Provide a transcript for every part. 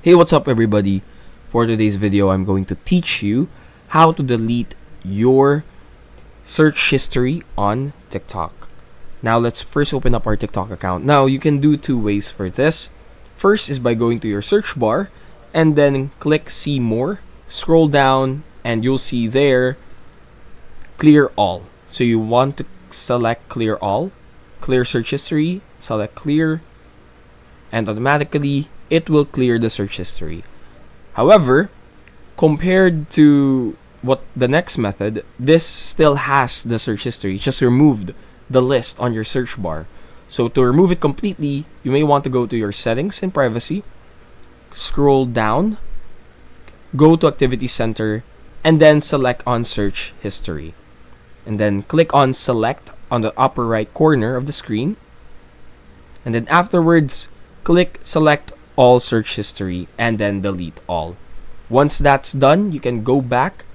Hey, what's up everybody? For today's video, I'm going to teach you how to delete your search history on TikTok. Now let's first open up our TikTok account. Now you can do two ways for this. First is by going to your search bar and then click see more, scroll down and you'll see there clear all. So you want to select clear all, clear search history, select clear, and automatically it will clear the search history. However, compared to what the next method, this still has the search history, just removed the list on your search bar. So to remove it completely, you may want to go to your settings and privacy, scroll down, go to activity center, and then select on search history. And then click on select on the upper right corner of the screen. And then afterwards, click select all search history and then delete all. Once that's done, you can go back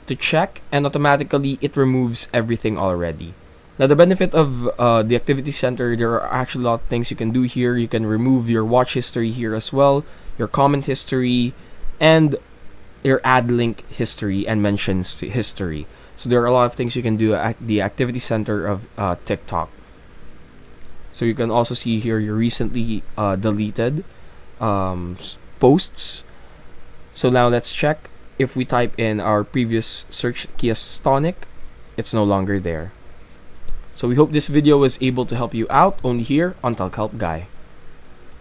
to check and automatically it removes everything already. Now the benefit of the activity center, there are actually a lot of things you can do here. You can remove your watch history here as well, your comment history, and your ad link history and mentions history. So there are a lot of things you can do at the activity center of TikTok. So you can also see here your recently deleted posts. So now let's check. If we type in our previous search Kiastonic, it's no longer there. So we hope this video was able to help you out only here on Talk Help Guy.